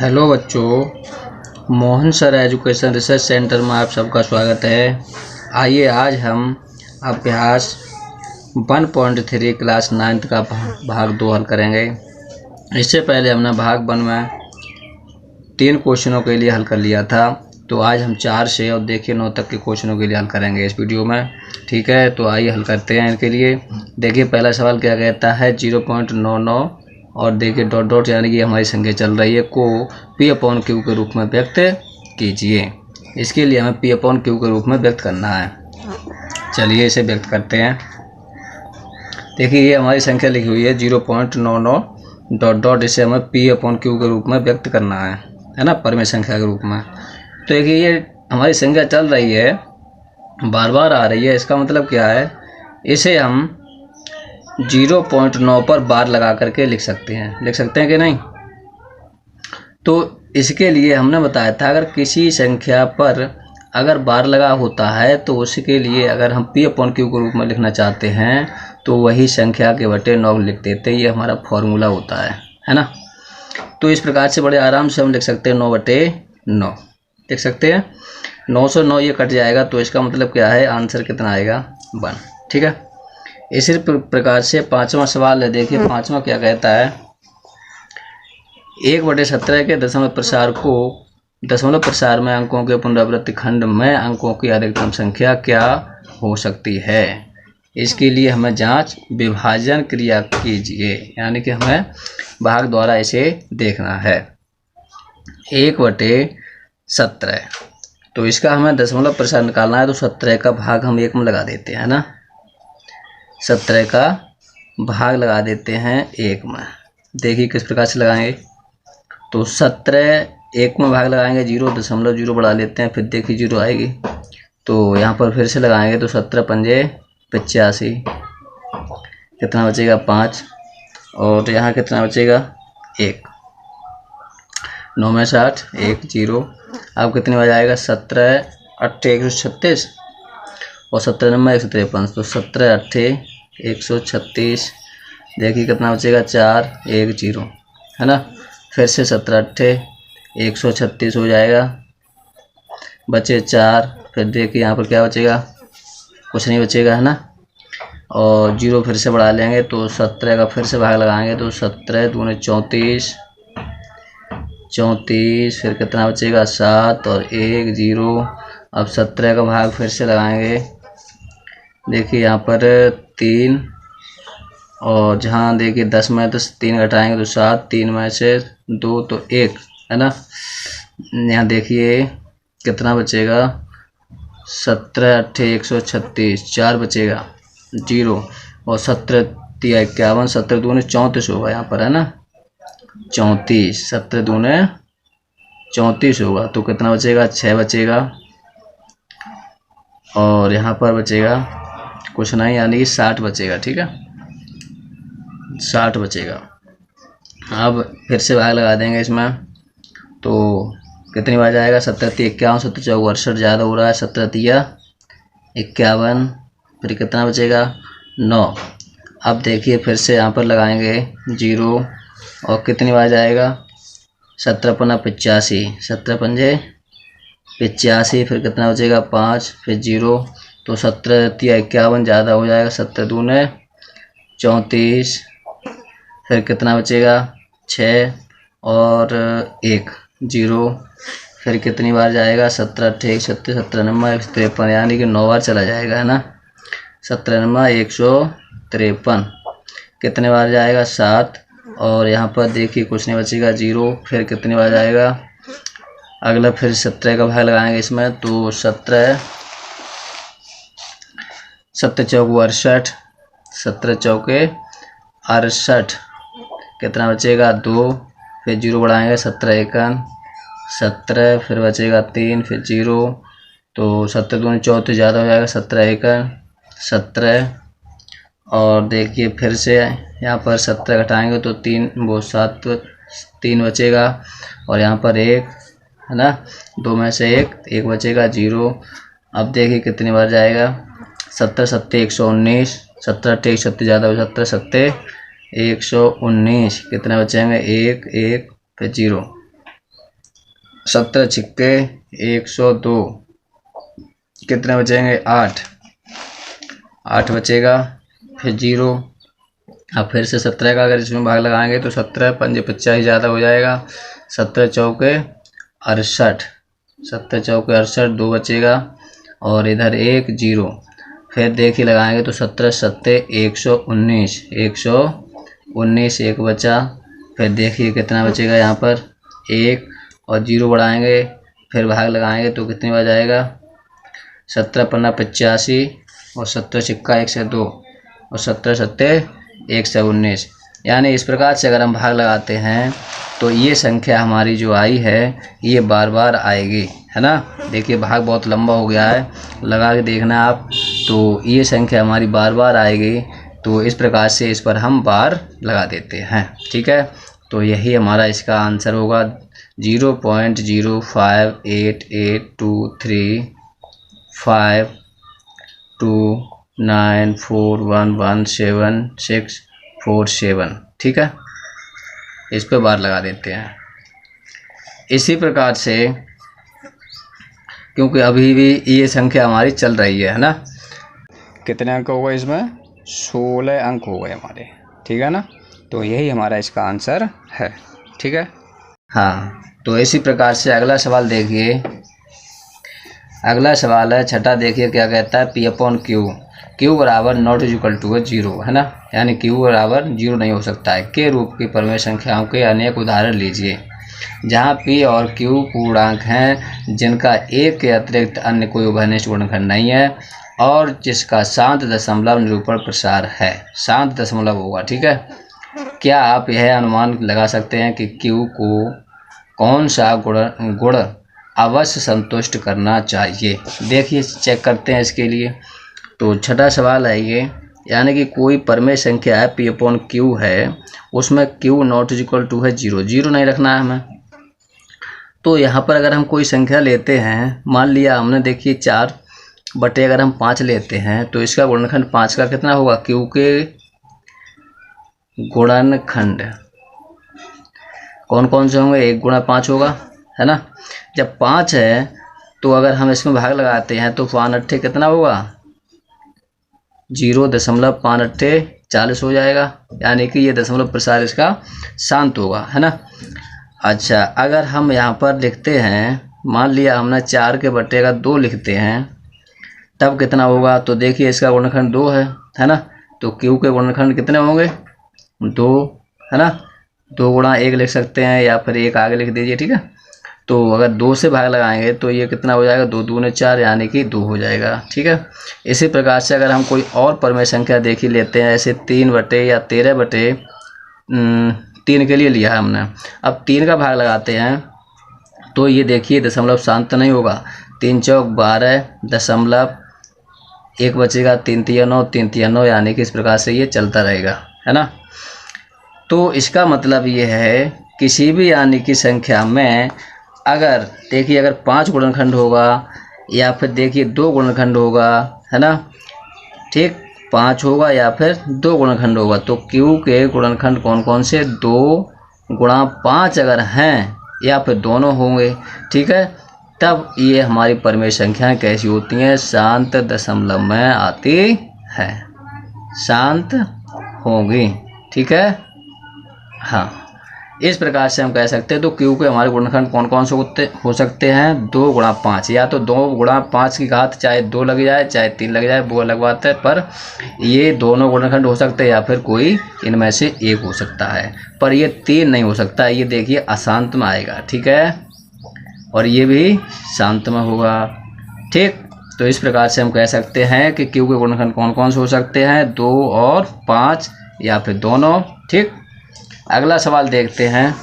Hello बच्चों, Mohan sir education research centre में आप सबका स्वागत है। आइए आज हम अभ्यास 1.3 क्लास 9th का भाग 2 हल करेंगे। इससे पहले हमने भाग 1 में 3 क्वेश्चनों के लिए हल कर लिया था, तो आज हम 4 से और देखिए 9 तक के क्वेश्चनों के लिए हल करेंगे इस वीडियो में। ठीक है, तो आइए हल करते हैं इनके लिए। देखिए पहला सवाल क्या कहता है, 0.99 और देखिए डॉट डॉट यानी कि हमारी संख्या चल रही है को P/Q के रूप में व्यक्त कीजिए। इसके लिए हमें P/Q के रूप में व्यक्त करना है। चलिए इसे व्यक्त करते हैं। देखिए ये हमारी संख्या लिखी हुई है 0.99 डॉट डॉट, इसे हमें P/Q के रूप में व्यक्त करना है ना, परिमेय संख्या के रूप में। तो देखिए ये हमारी संख्या चल रही है, बार बार आ रही है, इसका मतलब क्या है, इसे हम 0.9 पर बार लगा करके लिख सकते हैं कि नहीं। तो इसके लिए हमने बताया था अगर किसी संख्या पर अगर बार लगा होता है तो उसके लिए अगर हम P/Q के रूप में लिखना चाहते हैं तो वही संख्या के बटे 9 लिख देते हैं। ये हमारा फॉर्मूला होता है ना। तो इस प्रकार से बड़े आराम से हम लिख सकते हैं 9/9 लिख सकते हैं। 9 से 9 ये कट जाएगा, तो इसका मतलब क्या है, आंसर कितना आएगा 1। ठीक है, इसी प्रकार से 5वां सवाल है। देखिए 5वां क्या कहता है, 1/17 के दशमलव प्रसार में अंकों के पुनरावृत्ति खंड में अंकों की अधिकतम संख्या क्या हो सकती है। इसके लिए हमें जांच विभाजन क्रिया कीजिए, यानी कि हमें भाग द्वारा इसे देखना है। 1/17, तो इसका हमें दशमलव प्रसार निकालना है, तो 17 का भाग हम 1 में लगा देते हैं ना। 17 का भाग लगा देते हैं 1 में। देखिए किस प्रकार से लगाएंगे, तो 17 1 में भाग लगाएंगे 0.0 बढ़ा लेते हैं, फिर देखिए 0 आएगी, तो यहाँ पर फिर से लगाएंगे तो 17 पंजे 85, कितना बचेगा 5, और यहाँ कितना बचेगा 1, 9 में 60, 1 0। अब कितनी बार जाएगा, 17 8 136 और 17 में 153, तो 17 8 136। देखिए कितना बचेगा 4 1 0, है ना। फिर से 17 8 136 हो जाएगा, बचे 4। फिर देखिए यहाँ पर क्या बचेगा, कुछ नहीं बचेगा, है ना। और 0 फिर से बढ़ा लेंगे, तो 17 का फिर से भाग लगाएंगे, तो 17 दूने 34, फिर कितना बचेगा 7 और 1 0। अब 17 का भाग फिर से लगाएंगे, देखिए यहाँ पर 3, और जहाँ देखिए 10 में तो 3 घटाएंगे तो 7, 3 में से 2 तो 1, है ना। यहाँ देखिए कितना बचेगा, 17 8 136, 4 बचेगा 0, और 17 3 51, 17 दूने 34 होगा यहाँ पर, है ना 34, 17 दूने 34 होगा, तो कितना बचेगा 6 बचेगा, और यहाँ पर बचेगा कुछ नहीं, यानी कि 60 बचेगा। ठीक है, 60 बचेगा। अब फिर से भाग लगा देंगे इसमें, तो कितनी बार जाएगा, 17 3 51, 17 4 68 ज़्यादा हो रहा है, 17 3 51, फिर कितना बचेगा 9। अब देखिए फिर से यहाँ पर लगाएंगे 0, और कितनी बार जाएगा, 17 पंजा 85, 17 पंजे 85, फिर कितना बचेगा 5, फिर 0, तो 17 3 51 ज़्यादा हो जाएगा, 17 दूने 34, फिर कितना बचेगा 6 और 1 0। फिर कितनी बार जाएगा, 17 8 136, 17 9 153, यानी कि 9 बार चला जाएगा, है ना। 17 9 153, कितने बार जाएगा 7, और यहाँ पर देखिए कुछ नहीं बचेगा 0। फिर कितनी बार जाएगा, अगला फिर 17 का भाग लगाएंगे इसमें, तो 17 7 चौक 68, 17 चौके 68, कितना बचेगा 2, फिर 0 बढ़ाएंगे 17 1 17, फिर बचेगा 3, फिर 0, तो 17 दूनी 34 ज़्यादा हो जाएगा, 17 1 17, और देखिए फिर से यहाँ पर 17 घटाएंगे तो 3 वो 7 3 बचेगा, और यहाँ पर 1, है ना, 2 में से 1 बचेगा 0। अब देखिए कितनी बार जाएगा, 17 7 119, 17 8 136 ज़्यादा हो, 17 7 119, कितने बचेंगे 1 1, फिर 0, 17 छिक्के 102, कितने बचेंगे 8 बचेगा, फिर 0। अब फिर से 17 का अगर इसमें भाग लगाएंगे तो 17 पंजे 50 ही ज़्यादा हो जाएगा, 17 चौके 68, 17 चौके 68, 2 बचेगा और इधर 1 0। फिर देखिए लगाएंगे तो 17 सत्ते 119, 119 1 बचा। फिर देखिए कितना बचेगा यहाँ पर 1 और 0 बढ़ाएंगे, फिर भाग लगाएंगे तो कितनी बार जाएगा 17 पन्ना 85 और 17 छिक्का 102 और 17 सत्ते 119। यानी इस प्रकार से अगर हम भाग लगाते हैं तो ये संख्या हमारी जो आई है ये बार बार आएगी, है ना। देखिए भाग बहुत लंबा हो गया है, लगा के देखना आप, तो ये संख्या हमारी बार बार आएगी। तो इस प्रकार से इस पर हम बार लगा देते हैं, ठीक है। तो यही हमारा इसका आंसर होगा 0.05882352941174647, ठीक है। इस पे बार लगा देते हैं। इसी प्रकार से क्योंकि अभी भी ये संख्या हमारी चल रही है ना। कितने अंक हो गए इसमें 16 अंक हो गए हमारे, ठीक है ना। तो यही हमारा इसका आंसर है, ठीक है। हाँ, तो इसी प्रकार से अगला सवाल देखिए। अगला सवाल है छठा, देखिए क्या कहता है P/Q बराबर नॉट इक्वल टू 0, है ना। यानी Q बराबर 0 नहीं हो सकता है के रूप की परमेय संख्याओं के अनेक उदाहरण लीजिए जहाँ P और Q पूर्णांक हैं जिनका एक के अतिरिक्त अन्य कोई उभयनिष्ठ गुणनखंड नहीं है और जिसका शांत दशमलव निरूपण प्रसार है। शांत दशमलव होगा, ठीक है। क्या आप यह अनुमान लगा सकते हैं कि Q को कौन सा गुण अवश्य संतुष्ट करना चाहिए। देखिए चेक करते हैं इसके लिए। तो छठा सवाल है ये, यानी कि कोई परमेय संख्या है P/Q है, उसमें Q नॉट इक्वल टू है 0, 0 नहीं रखना है हमें। तो यहाँ पर अगर हम कोई संख्या लेते हैं, मान लिया हमने, देखिए 4 बटे अगर हम 5 लेते हैं तो इसका गुणनखंड 5 का कितना होगा, Q के गुणनखंड कौन कौन से होंगे, 1 गुणा 5 होगा, है ना। जब 5 है तो अगर हम इसमें भाग लगाते हैं तो 5 अट्ठे कितना होगा 0.5 अट्ठे 40 हो जाएगा। यानी कि ये दशमलव प्रसार इसका शांत होगा, है ना। अच्छा, अगर हम यहाँ पर लिखते हैं, मान लिया हमने 4 के बटे का 2 लिखते हैं, तब कितना होगा, तो देखिए इसका गुणनखंड 2 है ना। तो Q के गुणनखंड कितने होंगे 2, है ना। 2 गुणा 1 लिख सकते हैं या फिर 1 आगे लिख दीजिए, ठीक है। तो अगर 2 से भाग लगाएंगे तो ये कितना हो जाएगा 2 दूने 4, यानी कि 2 हो जाएगा, ठीक है। इसी प्रकार से अगर हम कोई और परमेय संख्या देखी लेते हैं, ऐसे 3 बटे या 13 बटे 3 के लिए लिया है हमने। अब 3 का भाग लगाते हैं तो ये देखिए दशमलव शांत नहीं होगा, 3 चौक 12 दशमलव 1 बचेगा, 3 तिया 9, 3 तिया 9, यानी कि इस प्रकार से ये चलता रहेगा, है ना। तो इसका मतलब ये है किसी भी यानी कि संख्या में अगर देखिए अगर 5 गुणनखंड होगा या फिर देखिए 2 गुणनखंड होगा, है ना, ठीक, 5 होगा या फिर 2 गुणनखंड होगा, तो Q के गुणनखंड कौन कौन से 2 गुणा 5 अगर हैं या फिर दोनों होंगे, ठीक है, तब ये हमारी परमेय संख्याएं कैसी होती हैं, शांत दशमलव में आती है, शांत होंगी, ठीक है। हाँ, इस प्रकार से हम कह सकते हैं। तो Q के हमारे गुणनखंड कौन कौन से हो सकते हैं, 2 गुणा 5, या तो 2 गुणा 5 की घात चाहे 2 लग जाए चाहे 3 लग जाए, वो अलग बात है, पर ये दोनों गुणनखंड हो सकते हैं या फिर कोई इनमें से एक हो सकता है, पर ये 3 नहीं हो सकता। ये देखिए अशांत में आएगा, ठीक है, और ये भी शांत में होगा, ठीक। तो इस प्रकार से हम कह सकते हैं कि Q के गुणनखंड कौन कौन से हो सकते हैं, 2 और 5 या फिर दोनों, ठीक। अगला सवाल देखते हैं।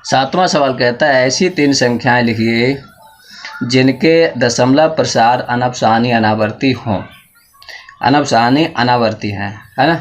7वां सवाल कहता है ऐसी 3 संख्याएं लिखिए जिनके दशमलव प्रसार अनपसानी अनावर्ती हों। अनपसानी अनावर्ती हैं, है ना।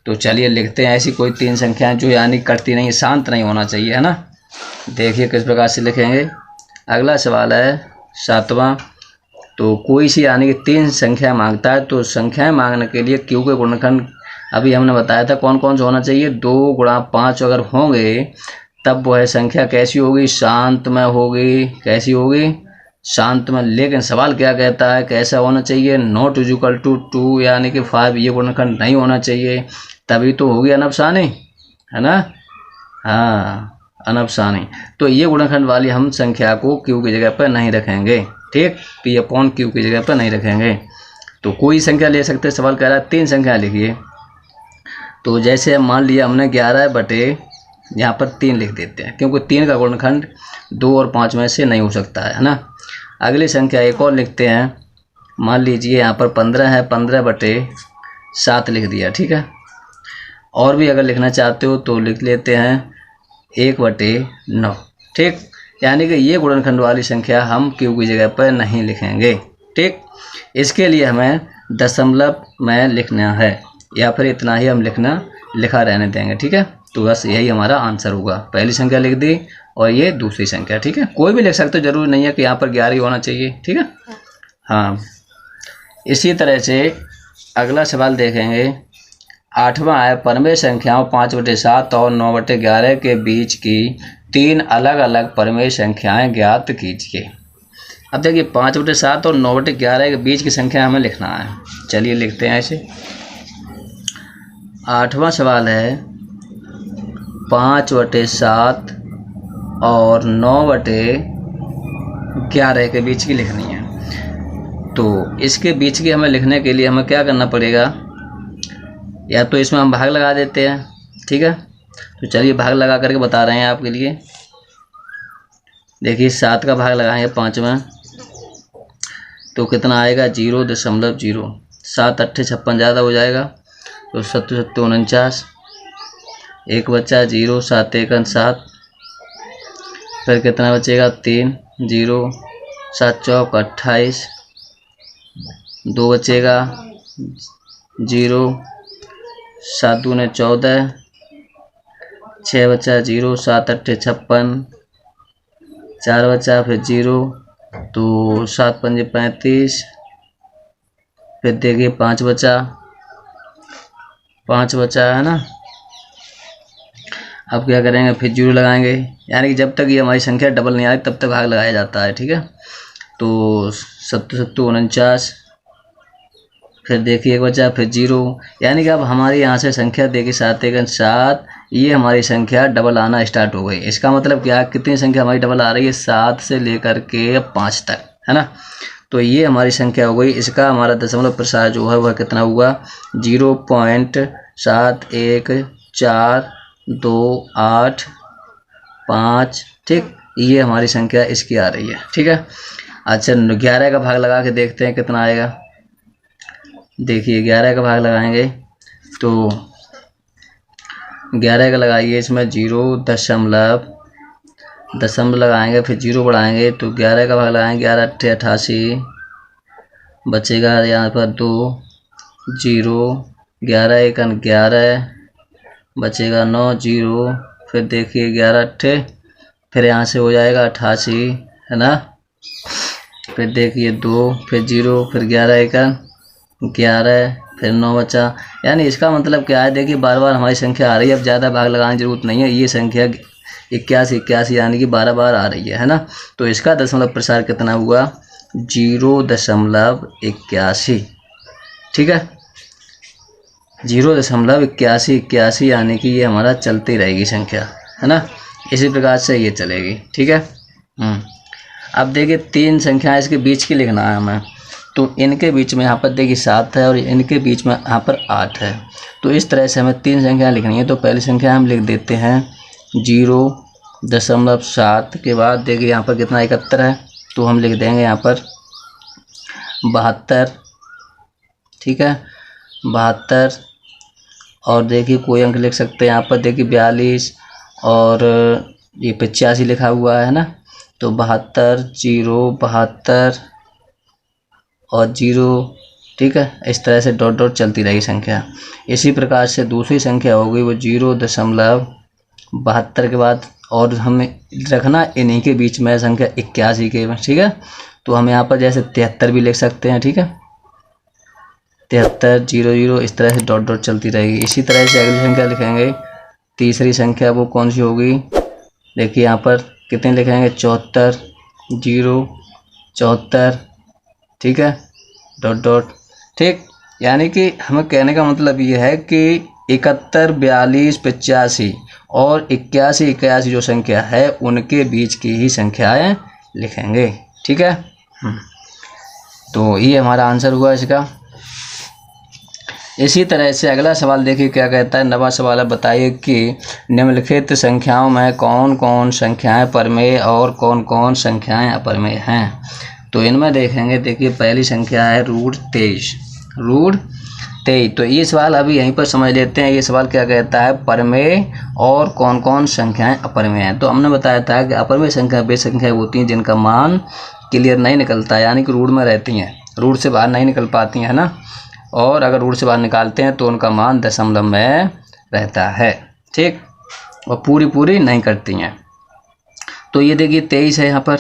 तो चलिए लिखते हैं ऐसी कोई 3 संख्याएं जो यानी कटती नहीं, शांत नहीं होना चाहिए, है ना। देखिए किस प्रकार से लिखेंगे। अगला सवाल है 7वां, तो कोई सी यानी कि 3 संख्या मांगता है, तो संख्याएं मांगने के लिए Q के गुणनखंड अभी हमने बताया था कौन कौन से होना चाहिए, 2 गुणा 5 अगर होंगे तब वह संख्या कैसी होगी, शांतमय होगी। कैसी होगी, शांतमय। लेकिन सवाल क्या कहता है, कैसा होना चाहिए, नॉट इक्वल टू 2 यानी कि 5, ये गुणनखंड नहीं होना चाहिए, तभी तो होगी अनपसानी, है ना। हाँ, अनपसानी। तो ये गुणनखंड वाली हम संख्या को क्यू की जगह पर नहीं रखेंगे, ठीक, पी अपॉन क्यू की जगह पर नहीं रखेंगे। तो कोई संख्या ले सकते, सवाल कह रहा है 3 संख्या लिखिए। तो जैसे मान लिया हमने 11 बटे यहाँ पर 3 लिख देते हैं, क्योंकि 3 का गुणनखंड 2 और 5 में से नहीं हो सकता है ना। अगली संख्या एक और लिखते हैं, मान लीजिए यहाँ पर 15 है, 15 बटे 7 लिख दिया, ठीक है। और भी अगर लिखना चाहते हो तो लिख लेते हैं 1 बटे 9, ठीक। यानी कि ये गुणनखंड वाली संख्या हम क्यू की जगह पर नहीं लिखेंगे, ठीक। इसके लिए हमें दशमलव में लिखना है, या फिर इतना ही हम लिखा रहने देंगे, ठीक है। तो बस यही हमारा आंसर होगा। पहली संख्या लिख दी और ये दूसरी संख्या, ठीक है। कोई भी लिख सकते हो, जरूरी नहीं है कि यहाँ पर 11 ही होना चाहिए, ठीक है। हाँ, इसी तरह से अगला सवाल देखेंगे। 8वां है, परमेय संख्याओं 5 बटे 7 और 9 बटे 11 के बीच की 3 अलग अलग परमेय संख्याएं ज्ञात कीजिए। अब देखिए 5 बटे 7 और 9 बटे 11 के बीच की संख्या हमें लिखना है। चलिए लिखते हैं ऐसे। 8वां सवाल है 5 बटे 7 और 9 बटे 11 के बीच की लिखनी है। तो इसके बीच की हमें लिखने के लिए हमें क्या करना पड़ेगा, या तो इसमें हम भाग लगा देते हैं, ठीक है। तो चलिए भाग लगा करके बता रहे हैं आपके लिए। देखिए 7 का भाग लगाएंगे 5 में, तो कितना आएगा 0.0। 7 8 56 ज़्यादा हो जाएगा, तो 7 7 49, एक बच्चा 0, 7 1 7, फिर कितना बचेगा 3, 0, 7 चौक 28, 2 बचेगा 0, 7 दूने 14, 6 बचा 0, 7 8 56, 4 बचा फिर 0, तो 7 5 35, फिर देखिए 5 बचा है ना। अब क्या करेंगे, फिर 0 लगाएंगे, यानी कि जब तक ये हमारी संख्या डबल नहीं आए तब तक भाग लगाया जाता है, ठीक है। तो 7 7 49, फिर देखिए 1 बचा फिर 0, यानी कि अब हमारी यहाँ से संख्या देखिए 7 1 7, ये हमारी संख्या डबल आना स्टार्ट हो गई। इसका मतलब क्या, कितनी संख्या हमारी डबल आ रही है, 7 से लेकर के 5 तक, है ना। तो ये हमारी संख्या हो गई। इसका हमारा दशमलव प्रसार जो है वह कितना हुआ, 0.714285, ठीक। ये हमारी संख्या इसकी आ रही है, ठीक है। अच्छा 11 का भाग लगा के देखते हैं कितना आएगा। देखिए 11 का भाग लगाएंगे तो 11 का लगाइए, इसमें 0.दशमलव लगाएंगे, फिर 0 बढ़ाएंगे, तो 11 का भाग लगाएंगे, 11 8 88, बचेगा यहाँ पर 2, 0, 11 1 11, बचेगा 9, 0, फिर देखिए 11 8, फिर यहाँ से हो जाएगा 88, है ना। फिर देखिए 2, फिर 0, फिर 11 1 11, फिर 9 बचा। यानी इसका मतलब क्या है, देखिए बार बार हमारी संख्या आ रही है, अब ज़्यादा भाग लगाने की जरूरत नहीं है। ये संख्या 81 यानी कि 12 बार आ रही है ना। तो इसका दशमलव प्रसार कितना हुआ, 0.81, ठीक है। 0.81 यानी कि ये हमारा चलती रहेगी संख्या, है ना। इसी प्रकार से ये चलेगी, ठीक है। अब देखिए 3 संख्याएं इसके बीच की लिखना है हमें। तो इनके बीच में यहाँ पर देखिए 7 है और इनके बीच में यहाँ पर 8 है। तो इस तरह से हमें 3 संख्या लिखनी है। तो पहली संख्या हम लिख देते हैं 0.7 के बाद देखिए यहाँ पर कितना 71 है, तो हम लिख देंगे यहाँ पर 72, ठीक है, 72। और देखिए कोई अंक लिख सकते हैं यहाँ पर, देखिए 42 और ये 85 लिखा हुआ है ना। तो 72 0 72 और 0, ठीक है। इस तरह से डॉट डॉट चलती रहेगी संख्या। इसी प्रकार से दूसरी संख्या हो गई वो 0.72 के बाद, और हमें रखना इन्हीं के बीच में संख्या 81 के, ठीक है। तो हम यहाँ पर जैसे 73 भी लिख सकते हैं, ठीक है, 73 0 0, इस तरह से डॉट डॉट चलती रहेगी। इसी तरह से अगली संख्या लिखेंगे। तीसरी संख्या वो कौन सी होगी, देखिए यहाँ पर कितने लिखेंगे 74 0 74, ठीक है, डॉट डॉट, ठीक। यानी कि हमें कहने का मतलब ये है कि 71 42 85 और 81 81 जो संख्या है उनके बीच की ही संख्याएं लिखेंगे, ठीक है। तो ये हमारा आंसर हुआ इसका। इसी तरह से अगला सवाल देखिए क्या कहता है। नवा सवाल है, बताइए कि निम्नलिखित संख्याओं में कौन कौन संख्याएं परमेय और कौन कौन संख्याएं अपरमेय हैं। तो इनमें देखेंगे, देखिए पहली संख्या है √23, √23। तो ये सवाल अभी यहीं पर समझ लेते हैं। ये सवाल क्या कहता है, परमेय और कौन कौन संख्याएं अपरमेय हैं। तो हमने बताया था कि अपरमेय संख्या वे संख्याएं होती हैं जिनका मान क्लियर नहीं निकलता, यानी कि रूट में रहती हैं, रूट से बाहर नहीं निकल पाती हैं, है ना। और अगर रूट से बाहर निकालते हैं तो उनका मान दशमलव में रहता है, ठीक, और पूरी नहीं करती हैं। तो ये देखिए 23 है यहाँ पर,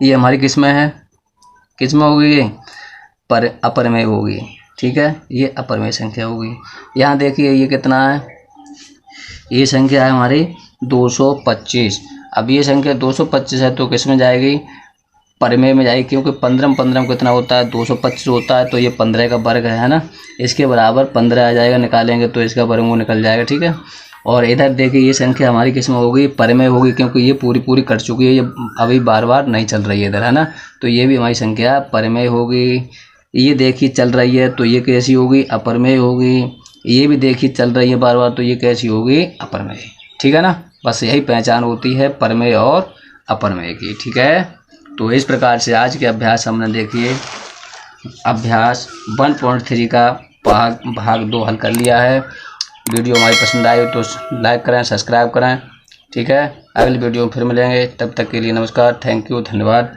ये हमारी किस में है, किस में होगी, पर अपरमेय होगी, ठीक है, ये अपरमेय संख्या होगी। यहाँ देखिए ये कितना है, ये संख्या है हमारी 225। अब ये संख्या 225 है तो किस में जाएगी, परमेय में जाएगी, क्योंकि 15 15 कितना होता है 225 होता है, तो ये 15 का वर्ग है ना, इसके बराबर 15 आ जाएगा, निकालेंगे तो इसका वर्गमूल निकल जाएगा, ठीक है। और इधर देखिए ये संख्या हमारी किस में होगी, परमेय होगी, क्योंकि ये पूरी कट चुकी है, ये अभी बार नहीं चल रही है इधर, है ना। तो ये भी हमारी संख्या परमेय होगी। ये देखिए चल रही है तो ये कैसी होगी, अपरमेय होगी। ये भी देखिए चल रही है बार तो ये कैसी होगी, अपरमेय, ठीक है ना। बस यही पहचान होती है परमेय और अपरमेय की, ठीक है। तो इस प्रकार से आज के अभ्यास हमने देखिए अभ्यास 1.3 का भाग 2 हल कर लिया है। वीडियो हमारी पसंद आई तो लाइक करें, सब्सक्राइब करें, ठीक है। अगली वीडियो में फिर मिलेंगे, तब तक के लिए नमस्कार, थैंक यू, धन्यवाद।